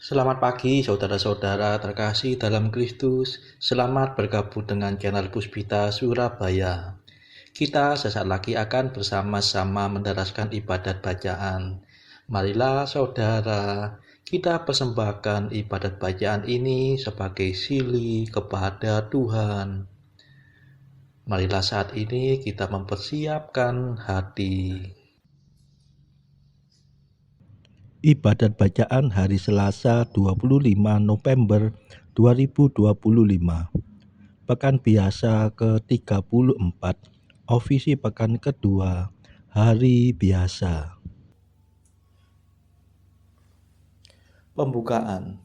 Selamat pagi saudara-saudara terkasih dalam Kristus. Selamat bergabung dengan channel Puspita Surabaya. Kita sesaat lagi akan bersama-sama menderaskan ibadat bacaan. Marilah saudara, kita persembahkan ibadat bacaan ini sebagai sili kepada Tuhan. Marilah saat ini kita mempersiapkan hati. Ibadat bacaan hari Selasa 25 November 2025. Pekan biasa ke-34, ofisi pekan kedua, hari biasa. Pembukaan.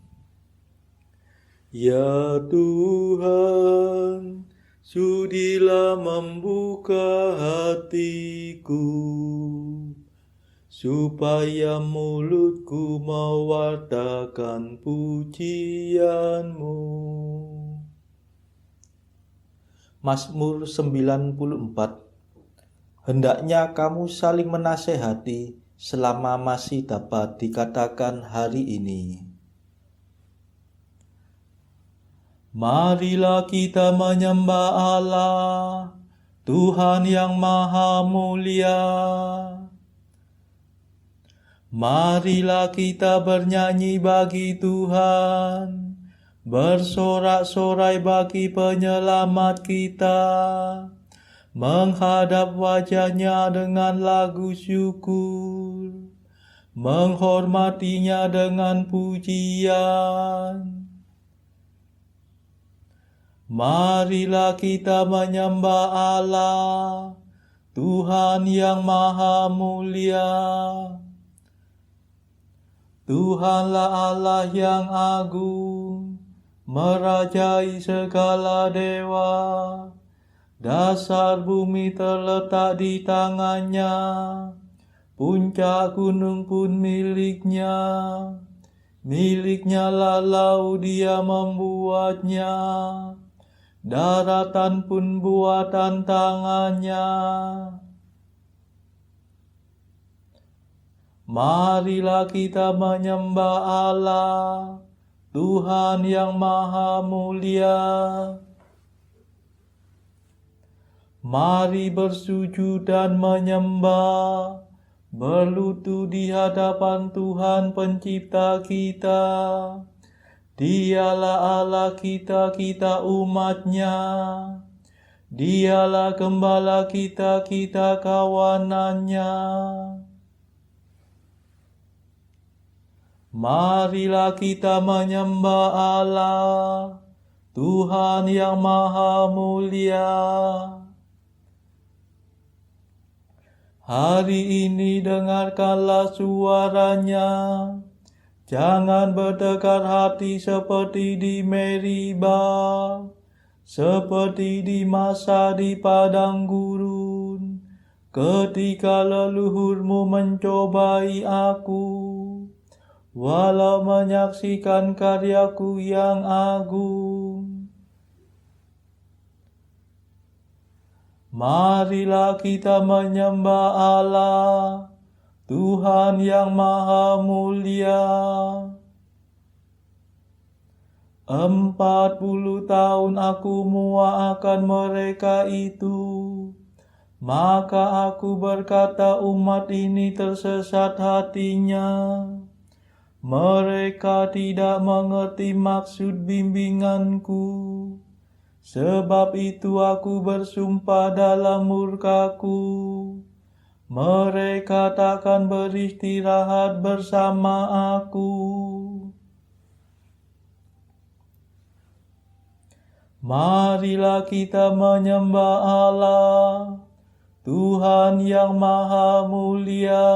Ya Tuhan, sudilah membuka hatiku, supaya mulutku mewartakan pujian-Mu. Mazmur 94. Hendaknya kamu saling menasehati selama masih dapat dikatakan hari ini. Marilah kita menyembah Allah, Tuhan yang Maha Mulia. Marilah kita bernyanyi bagi Tuhan, bersorak-sorai bagi penyelamat kita, menghadap wajah-Nya dengan lagu syukur, menghormatinya dengan pujian. Marilah kita menyembah Allah, Tuhan yang Maha Mulia. Tuhanlah Allah yang agung, merajai segala dewa. Dasar bumi terletak di tangan-Nya, puncak gunung pun milik-Nya. Milik-Nya lah laut, Dia membuatnya, daratan pun buatan tangan-Nya. Marilah kita menyembah Allah, Tuhan yang Maha Mulia. Mari bersujud dan menyembah, berlutut di hadapan Tuhan Pencipta kita. Dialah Allah kita, kita umat-Nya. Dialah Gembala kita, kita kawanan-Nya. Marilah kita menyembah Allah, Tuhan yang Maha Mulia. Hari ini dengarkanlah suara-Nya. Jangan bertekar hati seperti di Meriba, seperti di masa di padang gurun, ketika leluhurmu mencobai aku, walau menyaksikan karyaku yang agung. Marilah kita menyembah Allah, Tuhan yang Maha Mulia. 40 tahun aku muakkan mereka itu, maka aku berkata umat ini tersesat hatinya. Mereka tidak mengerti maksud bimbinganku. Sebab itu aku bersumpah dalam murkaku, mereka takkan beristirahat bersama aku. Marilah kita menyembah Allah, Tuhan yang Maha Mulia.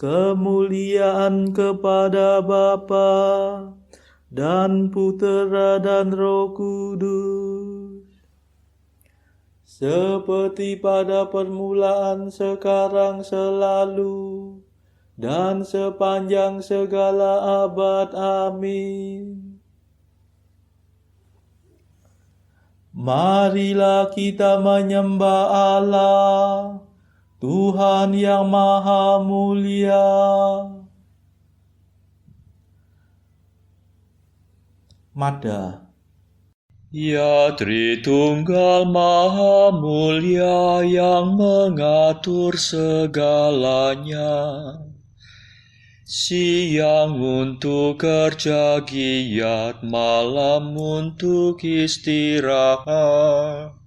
Kemuliaan kepada Bapa dan Putera dan Roh Kudus, seperti pada permulaan, sekarang, selalu, dan sepanjang segala abad. Amin. Marilah kita menyembah Allah, Tuhan yang Maha Mulia. Mada. Ya Tritunggal Maha Mulia yang mengatur segalanya. Siang untuk kerja giat, malam untuk istirahat.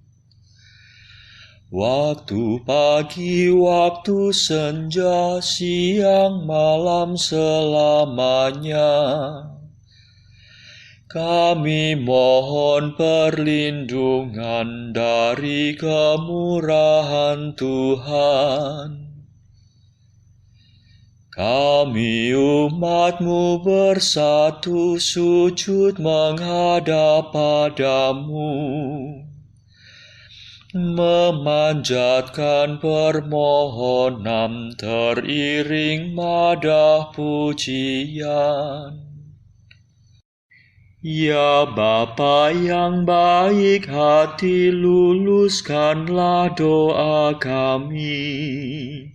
Waktu pagi, waktu senja, siang, malam selamanya. Kami mohon perlindungan dari kemurahan Tuhan. Kami umat-Mu bersatu sujud menghadap padamu, memanjatkan permohonan teriring madah pujian. Ya Bapa yang baik hati, luluskanlah doa kami.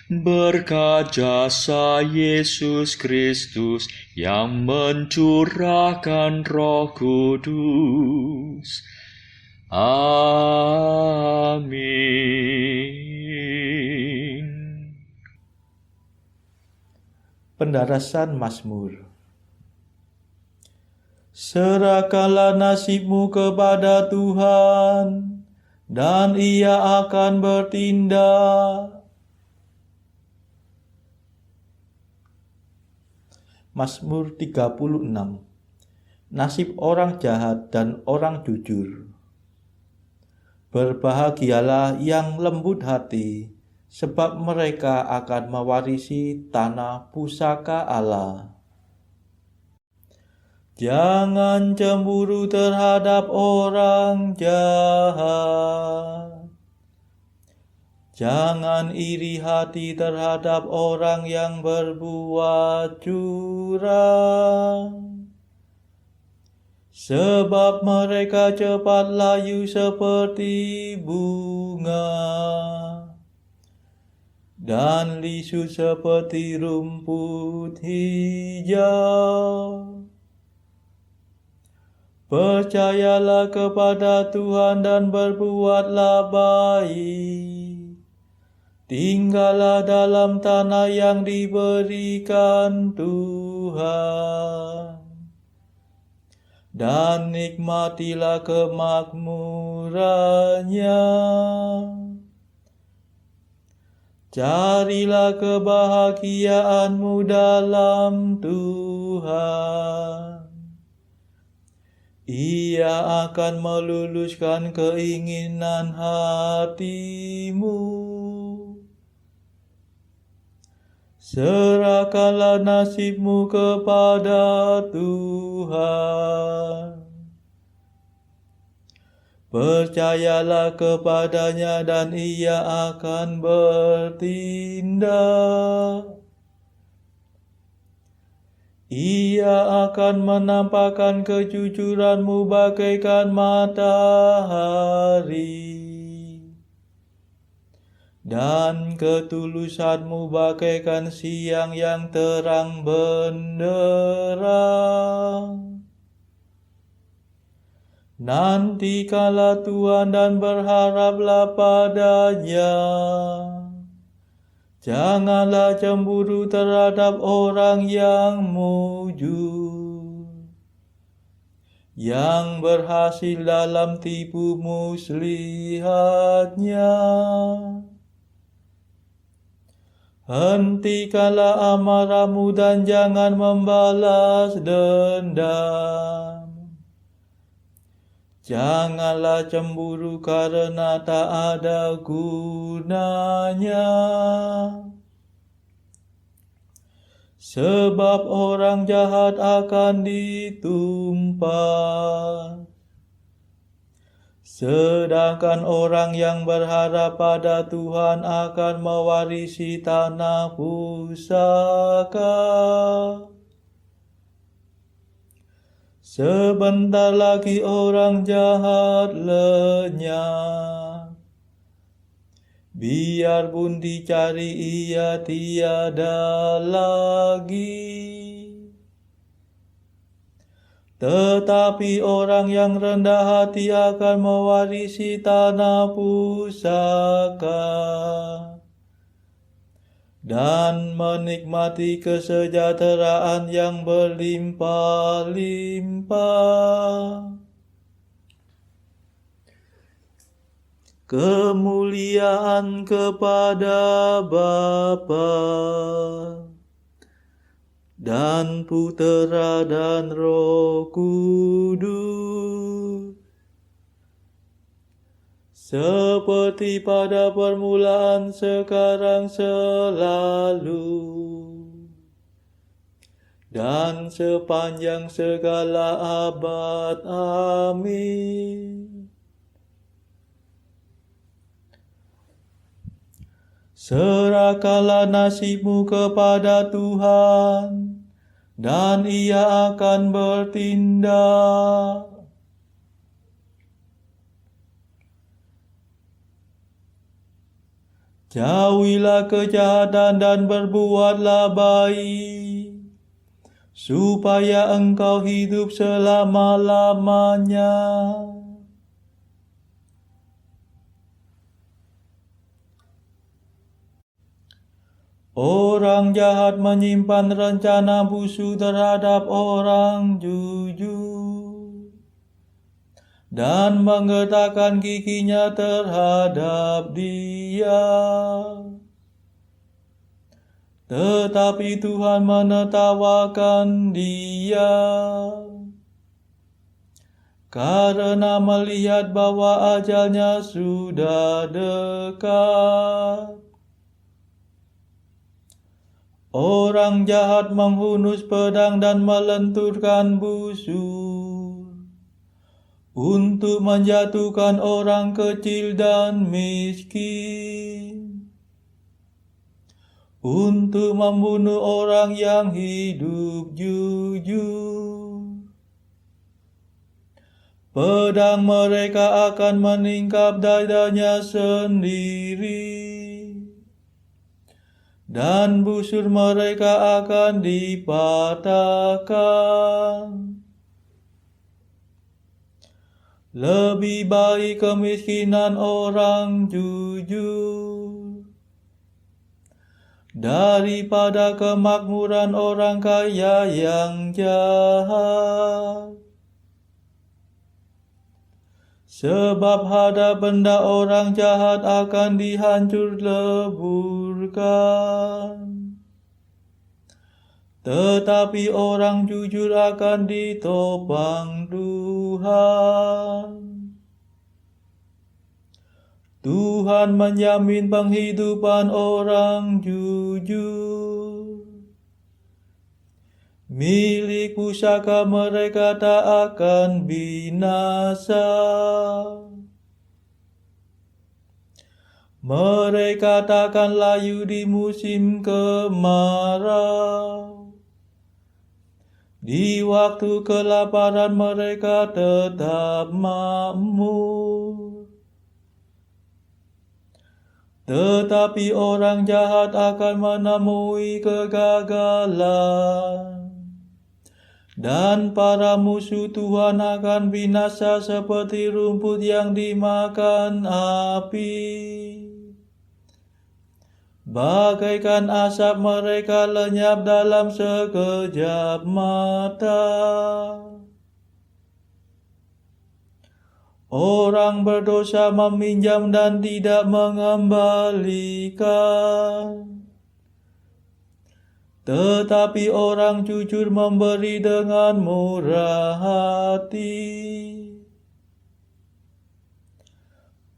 Berkat jasa Yesus Kristus yang mencurahkan Roh Kudus. Amin. Pendarasan Mazmur. Serahkanlah nasibmu kepada Tuhan, dan Ia akan bertindak. Mazmur 36. Nasib orang jahat dan orang jujur. Berbahagialah yang lembut hati, sebab mereka akan mewarisi tanah pusaka Allah. Jangan cemburu terhadap orang jahat. Jangan iri hati terhadap orang yang berbuat curang. Sebab mereka cepat layu seperti bunga, dan lisu seperti rumput hijau. Percayalah kepada Tuhan dan berbuatlah baik. Tinggallah dalam tanah yang diberikan Tuhan, dan nikmatilah kemakmurannya. Carilah kebahagiaanmu dalam Tuhan. Ia akan meluluskan keinginan hatimu. Serahkanlah nasibmu kepada Tuhan. Percayalah kepadanya dan Ia akan bertindak. Ia akan menampakkan kejujuranmu bagaikan matahari, dan ketulusanmu bagaikan siang yang terang benderang. Nantikanlah Tuhan dan berharaplah padanya. Janganlah cemburu terhadap orang yang mujur, yang berhasil dalam tipu muslihatnya. Hentikanlah amarahmu dan jangan membalas dendam. Janganlah cemburu karena tak ada gunanya. Sebab orang jahat akan ditumpas, sedangkan orang yang berharap pada Tuhan akan mewarisi tanah pusaka. Sebentar lagi orang jahat lenyap, biarpun dicari ia tiada lagi. Tetapi orang yang rendah hati akan mewarisi tanah pusaka dan menikmati kesejahteraan yang berlimpah-limpah. Kemuliaan kepada Bapa dan Putera dan Roh Kudus, seperti pada permulaan, sekarang, selalu, dan sepanjang segala abad. Amin. Serahkanlah nasibmu kepada Tuhan, dan Ia akan bertindak. Jauhilah kejahatan dan berbuatlah baik, supaya engkau hidup selama-lamanya. Orang jahat menyimpan rencana busuk terhadap orang jujur dan menggetarkan giginya terhadap dia. Tetapi Tuhan menertawakan dia, karena melihat bahwa ajalnya sudah dekat. Orang jahat menghunus pedang dan melenturkan busur untuk menjatuhkan orang kecil dan miskin, untuk membunuh orang yang hidup jujur. Pedang mereka akan meningkap dadanya sendiri, dan busur mereka akan dipatahkan. Lebih baik kemiskinan orang jujur daripada kemakmuran orang kaya yang jahat. Sebab harta benda orang jahat akan dihancur leburkan, tetapi orang jujur akan ditopang Tuhan. Tuhan menjamin penghidupan orang jujur. Milik pusaka mereka tak akan binasa. Mereka takkan layu di musim kemarau. Di waktu kelaparan mereka tetap makmur. Tetapi orang jahat akan menemui kegagalan, dan para musuh Tuhan akan binasa seperti rumput yang dimakan api. Bagaikan asap mereka lenyap dalam sekejap mata. Orang berdosa meminjam dan tidak mengembalikan, tetapi orang jujur memberi dengan murah hati.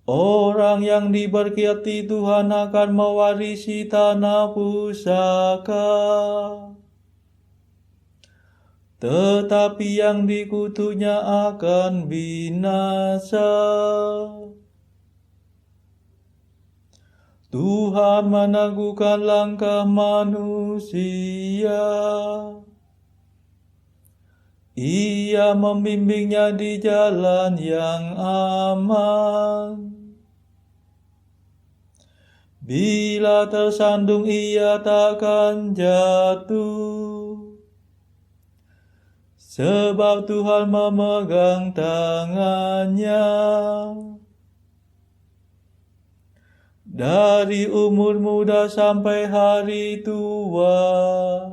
Orang yang diberkati Tuhan akan mewarisi tanah pusaka, tetapi yang dikutunya akan binasa. Tuhan meneguhkan langkah manusia. Ia membimbingnya di jalan yang aman. Bila tersandung ia takkan jatuh, sebab Tuhan memegang tangannya. Dari umur muda sampai hari tua,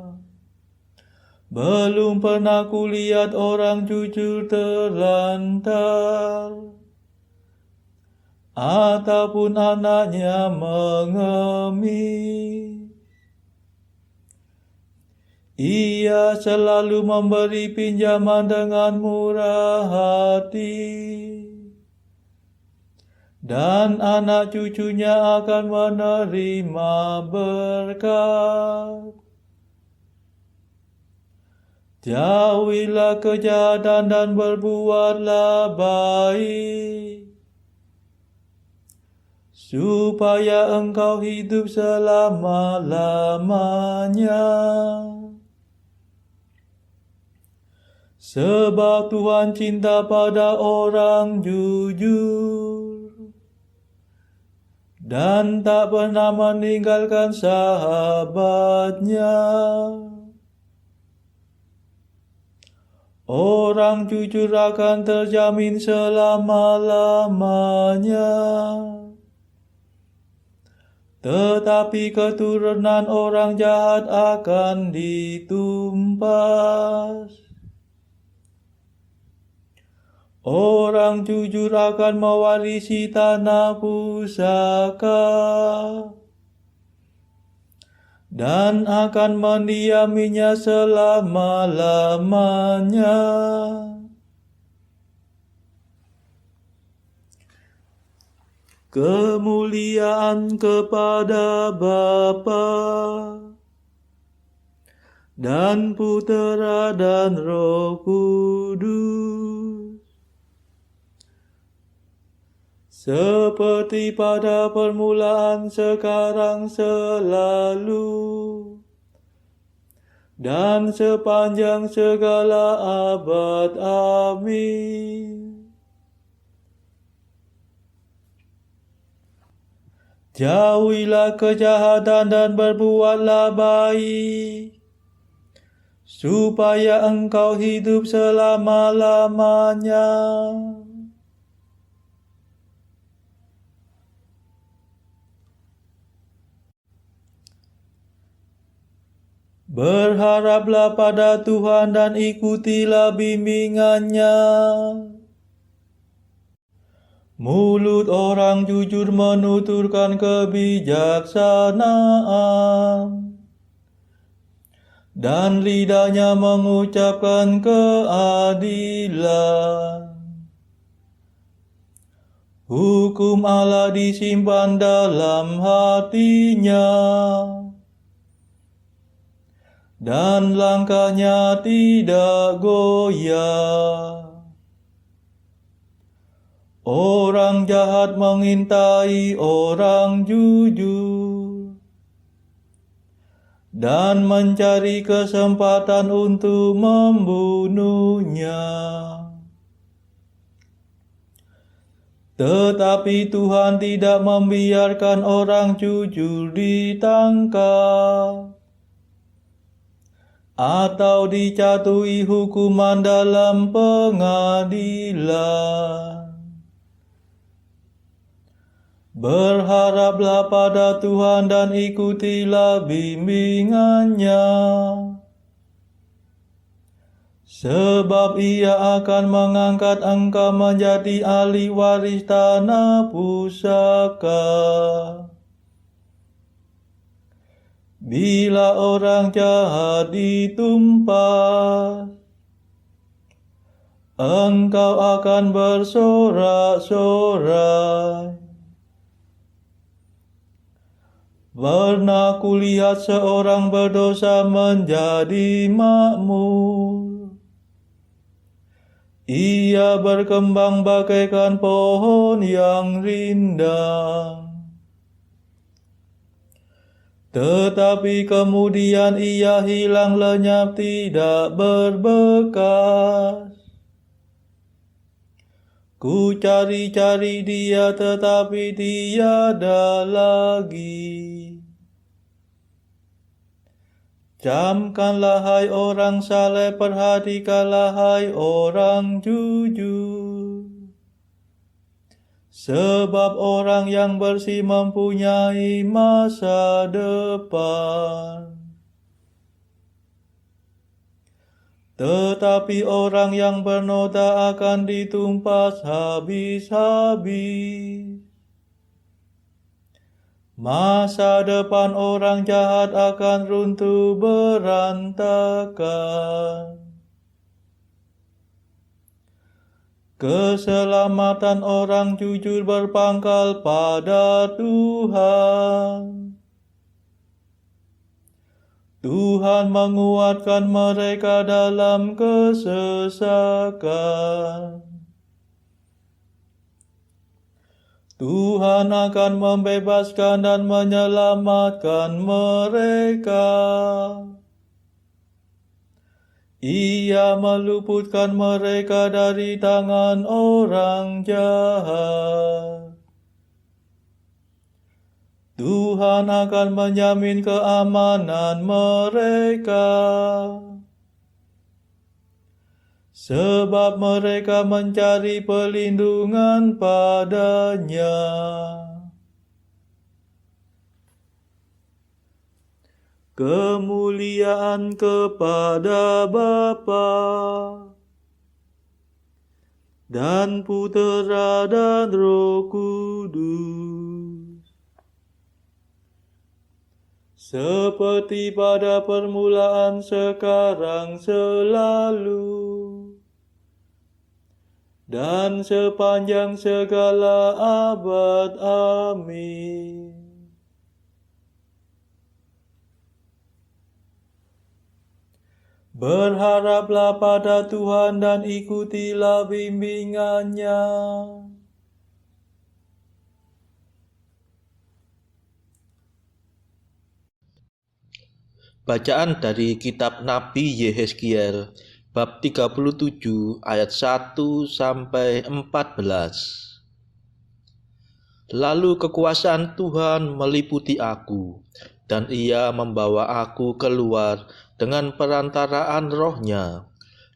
belum pernah kulihat orang jujur terlantar, ataupun anaknya mengemis. Ia selalu memberi pinjaman dengan murah hati, dan anak cucunya akan menerima berkat. Jauhilah kejahatan dan berbuatlah baik, supaya engkau hidup selama-lamanya. Sebab Tuhan cinta pada orang jujur, dan tak pernah meninggalkan sahabatnya. Orang jujur akan terjamin selama-lamanya, tetapi keturunan orang jahat akan ditumpas. Orang jujur akan mewarisi tanah pusaka, dan akan mendiaminya selama-lamanya. Kemuliaan kepada Bapa dan Putera dan Roh Kudus, seperti pada permulaan, sekarang, selalu, dan sepanjang segala abad. Amin. Jauhilah kejahatan dan berbuatlah baik, supaya engkau hidup selama-lamanya. Berharaplah pada Tuhan dan ikutilah bimbingannya. Mulut orang jujur menuturkan kebijaksanaan, dan lidahnya mengucapkan keadilan. Hukum Allah disimpan dalam hatinya, dan langkahnya tidak goyah. Orang jahat mengintai orang jujur, dan mencari kesempatan untuk membunuhnya. Tetapi Tuhan tidak membiarkan orang jujur ditangkap, atau dijatuhi hukuman dalam pengadilan. Berharaplah pada Tuhan dan ikutilah bimbingannya, sebab Ia akan mengangkat engkau menjadi ahli waris tanah pusaka. Bila orang jahat ditumpas, engkau akan bersorak-sorai. Pernah kulihat seorang berdosa menjadi makmur. Ia berkembang bagaikan pohon yang rindang. Tetapi kemudian ia hilang lenyap, tidak berbekas. Ku cari-cari dia tetapi tiada lagi. Camkanlah hai orang saleh, perhatikanlah hai orang jujur. Sebab orang yang bersih mempunyai masa depan. Tetapi orang yang bernoda akan ditumpas habis-habis. Masa depan orang jahat akan runtuh berantakan. Keselamatan orang jujur berpangkal pada Tuhan. Tuhan menguatkan mereka dalam kesesakan. Tuhan akan membebaskan dan menyelamatkan mereka. Ia meluputkan mereka dari tangan orang jahat. Tuhan akan menjamin keamanan mereka. Sebab mereka mencari perlindungan padanya. Kemuliaan kepada Bapa dan Putera dan Roh Kudus, seperti pada permulaan, sekarang, selalu, dan sepanjang segala abad. Amin. Berharaplah pada Tuhan dan ikutilah bimbingannya. Bacaan dari kitab Nabi Yehezkiel bab 37 ayat 1 sampai 14. Lalu kekuasaan Tuhan meliputi aku, dan Ia membawa aku keluar dengan perantaraan Roh-Nya,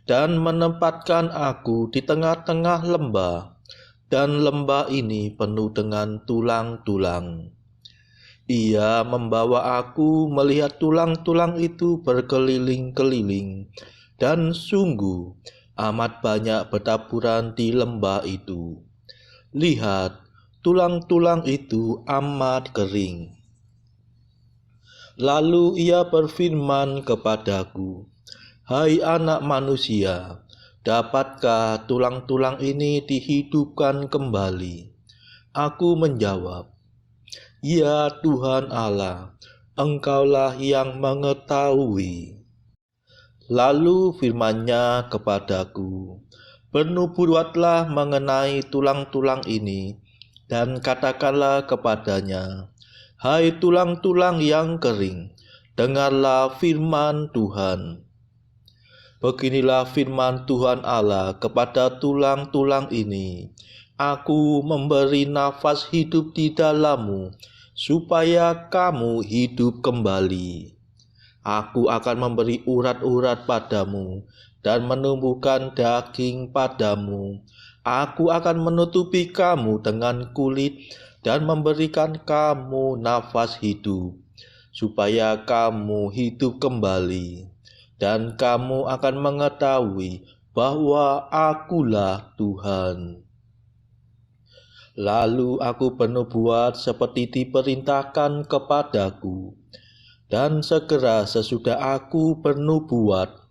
dan menempatkan aku di tengah-tengah lembah, dan lembah ini penuh dengan tulang-tulang. Ia membawa aku melihat tulang-tulang itu berkeliling-keliling, dan sungguh amat banyak bertaburan di lembah itu. Lihat, tulang-tulang itu amat kering. Lalu ia berfirman kepadaku, "Hai anak manusia, dapatkah tulang-tulang ini dihidupkan kembali?" Aku menjawab, "Ya Tuhan Allah, Engkaulah yang mengetahui." Lalu firman-Nya kepadaku, "Bernubuatlah mengenai tulang-tulang ini, dan katakanlah kepadanya, Hai tulang-tulang yang kering, dengarlah firman Tuhan. Beginilah firman Tuhan Allah kepada tulang-tulang ini, Aku memberi nafas hidup di dalammu, supaya kamu hidup kembali. Aku akan memberi urat-urat padamu, dan menumbuhkan daging padamu. Aku akan menutupi kamu dengan kulit, dan memberikan kamu nafas hidup, supaya kamu hidup kembali, dan kamu akan mengetahui bahwa Akulah Tuhan. Lalu aku bernubuat seperti diperintahkan kepadaku, dan segera sesudah aku bernubuat,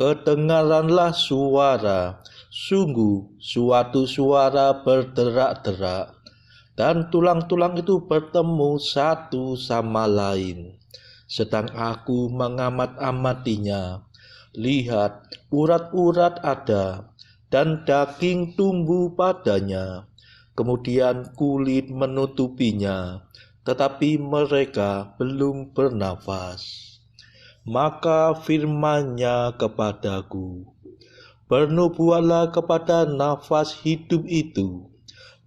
kedengaranlah suara, sungguh suatu suara berderak-derak, dan tulang-tulang itu bertemu satu sama lain. Sedang aku mengamat-amatinya, lihat, urat-urat ada, dan daging tumbuh padanya. Kemudian kulit menutupinya, tetapi mereka belum bernafas. Maka firman-Nya kepadaku, Bernubuatlah kepada nafas hidup itu.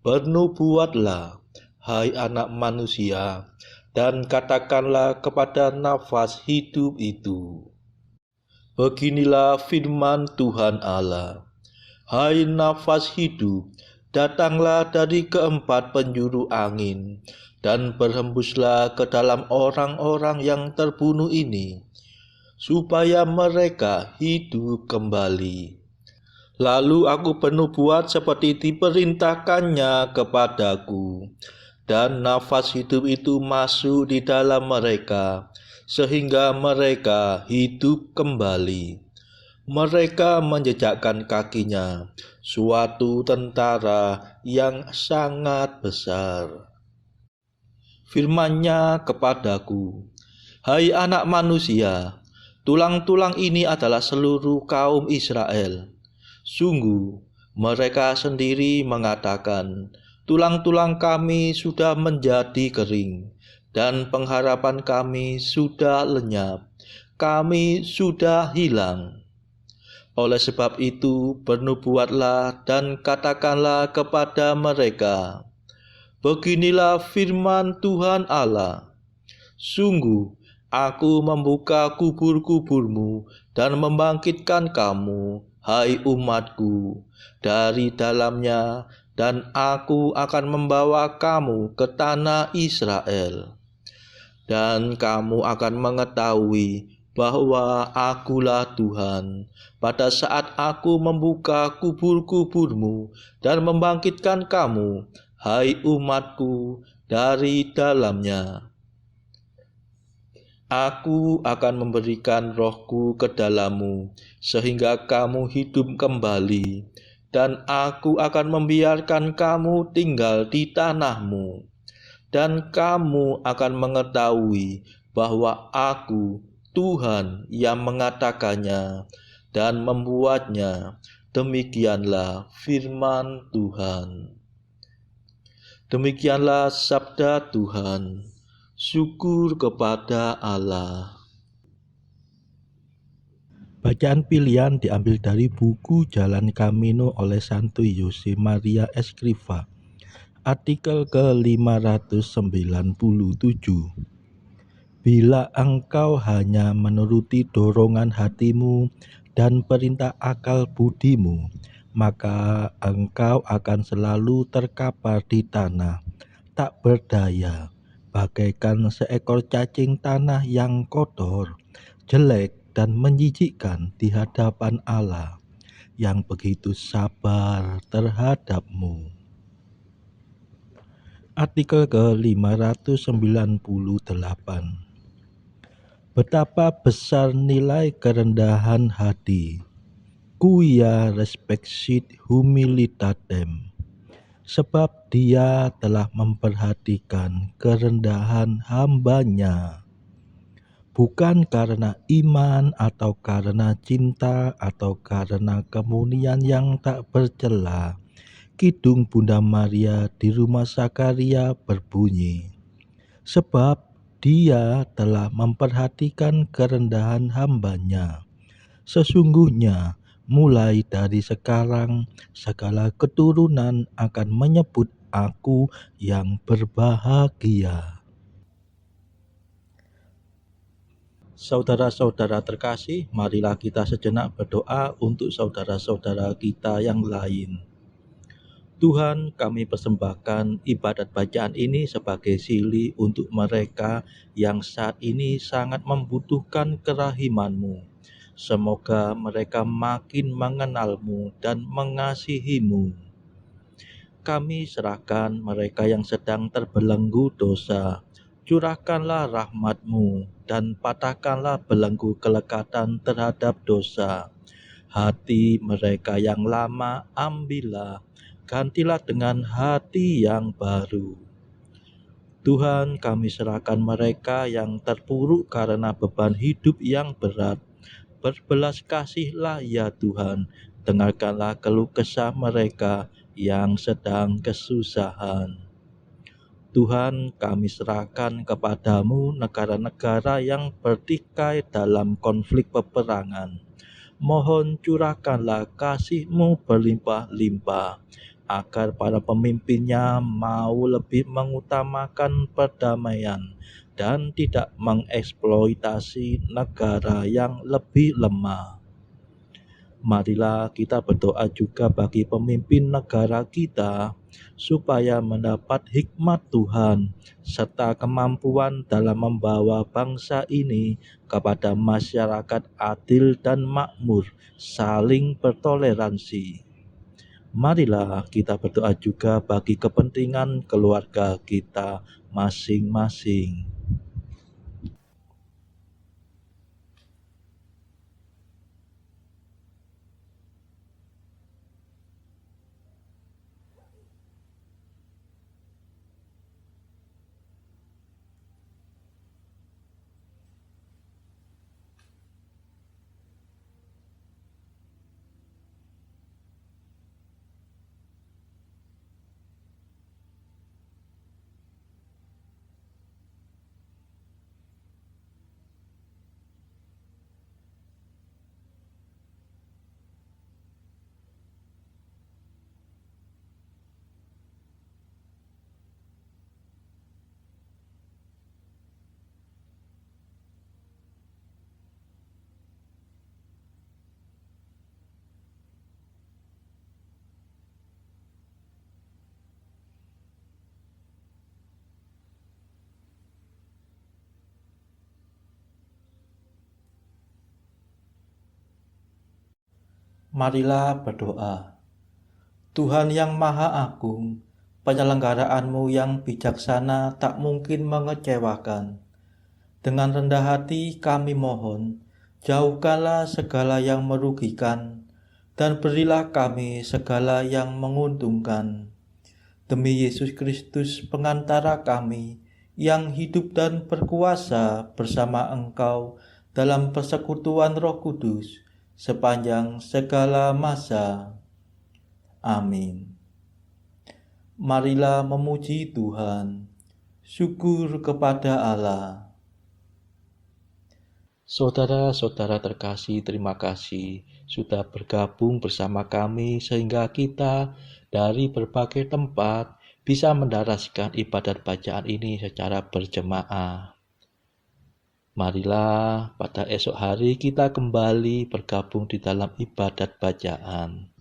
Bernubuatlah, hai anak manusia, dan katakanlah kepada nafas hidup itu. Beginilah firman Tuhan Allah. Hai nafas hidup, datanglah dari keempat penjuru angin, dan berhembuslah ke dalam orang-orang yang terbunuh ini, supaya mereka hidup kembali. Lalu aku bernubuat seperti diperintahkannya kepadaku, dan nafas hidup itu masuk di dalam mereka, sehingga mereka hidup kembali. Mereka menjejakkan kakinya, suatu tentara yang sangat besar. Firman-Nya kepadaku, hai anak manusia, tulang-tulang ini adalah seluruh kaum Israel. Sungguh, mereka sendiri mengatakan, tulang-tulang kami sudah menjadi kering, dan pengharapan kami sudah lenyap, kami sudah hilang. Oleh sebab itu, bernubuatlah dan katakanlah kepada mereka, beginilah firman Tuhan Allah. Sungguh, aku membuka kubur-kuburmu dan membangkitkan kamu, hai umatku, dari dalamnya, dan aku akan membawa kamu ke tanah Israel. Dan kamu akan mengetahui bahwa akulah Tuhan, pada saat aku membuka kubur-kuburmu dan membangkitkan kamu, hai umatku, dari dalamnya. Aku akan memberikan rohku ke dalammu, sehingga kamu hidup kembali, dan aku akan membiarkan kamu tinggal di tanahmu, dan kamu akan mengetahui bahwa aku Tuhan yang mengatakannya dan membuatnya. Demikianlah firman Tuhan. Demikianlah sabda Tuhan. Syukur kepada Allah. Bacaan pilihan diambil dari buku Jalan Camino oleh Santo Jose Maria Escrivá, artikel ke-597. Bila engkau hanya menuruti dorongan hatimu dan perintah akal budimu, maka engkau akan selalu terkapar di tanah, tak berdaya, bagaikan seekor cacing tanah yang kotor, jelek dan menjijikkan di hadapan Allah, yang begitu sabar terhadapmu. Artikel ke-598. Betapa besar nilai kerendahan hati, quia respexit humilitatem, sebab Dia telah memperhatikan kerendahan hamba-Nya, bukan karena iman atau karena cinta atau karena kemunian yang tak bercela. Kidung Bunda Maria di rumah Zakaria berbunyi, sebab Dia telah memperhatikan kerendahan hamba-Nya. Sesungguhnya mulai dari sekarang segala keturunan akan menyebut aku yang berbahagia. Saudara-saudara terkasih, marilah kita sejenak berdoa untuk saudara-saudara kita yang lain. Tuhan, kami persembahkan ibadat bacaan ini sebagai sili untuk mereka yang saat ini sangat membutuhkan kerahiman-Mu. Semoga mereka makin mengenal-Mu dan mengasihi-Mu. Kami serahkan mereka yang sedang terbelenggu dosa. Curahkanlah rahmat-Mu dan patahkanlah belenggu kelekatan terhadap dosa. Hati mereka yang lama ambillah, gantilah dengan hati yang baru. Tuhan, kami serahkan mereka yang terpuruk karena beban hidup yang berat. Berbelas kasihlah ya Tuhan, dengarkanlah keluh kesah mereka yang sedang kesusahan. Tuhan, kami serahkan kepadamu negara-negara yang bertikai dalam konflik peperangan. Mohon curahkanlah kasih-Mu berlimpah-limpah, agar para pemimpinnya mau lebih mengutamakan perdamaian dan tidak mengeksploitasi negara yang lebih lemah. Marilah kita berdoa juga bagi pemimpin negara kita, supaya mendapat hikmat Tuhan serta kemampuan dalam membawa bangsa ini kepada masyarakat adil dan makmur, saling bertoleransi. Marilah kita berdoa juga bagi kepentingan keluarga kita masing-masing. Marilah berdoa. Tuhan yang Maha Agung, penyelenggaraanmu yang bijaksana tak mungkin mengecewakan. Dengan rendah hati kami mohon, jauhkanlah segala yang merugikan, dan berilah kami segala yang menguntungkan. Demi Yesus Kristus pengantara kami, yang hidup dan berkuasa bersama Engkau dalam persekutuan Roh Kudus, sepanjang segala masa. Amin. Marilah memuji Tuhan. Syukur kepada Allah. Saudara-saudara terkasih, terima kasih sudah bergabung bersama kami sehingga kita dari berbagai tempat bisa mendaraskan ibadat bacaan ini secara berjemaah. Marilah pada esok hari kita kembali bergabung di dalam ibadat bacaan.